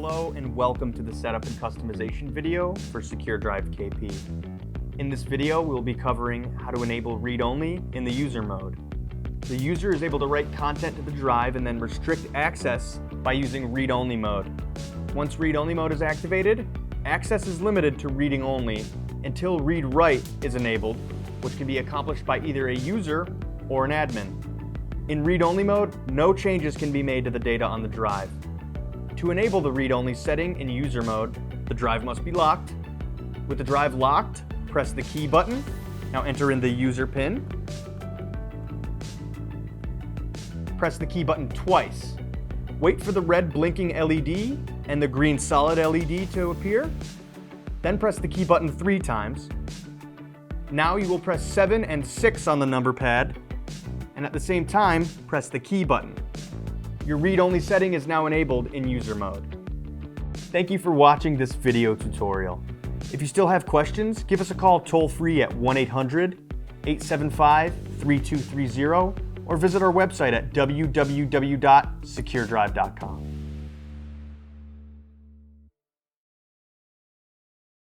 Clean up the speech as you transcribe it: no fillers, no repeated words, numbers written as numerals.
Hello and welcome to the setup and customization video for SecureDrive KP. In this video, we'll be covering how to enable read-only in the user mode. The user is able to write content to the drive and then restrict access by using read-only mode. Once read-only mode is activated, access is limited to reading only until read-write is enabled, which can be accomplished by either a user or an admin. In read-only mode, no changes can be made to the data on the drive. To enable the read-only setting in user mode, the drive must be locked. With the drive locked, press the key button. Now enter in the user PIN. Press the key button twice. Wait for the red blinking LED and the green solid LED to appear. Then press the key button 3 times. Now you will press 7 and 6 on the number pad, and at the same time, press the key button. Your read-only setting is now enabled in user mode. Thank you for watching this video tutorial. If you still have questions, give us a call toll-free at 1-800-875-3230 or visit our website at www.securedrive.com.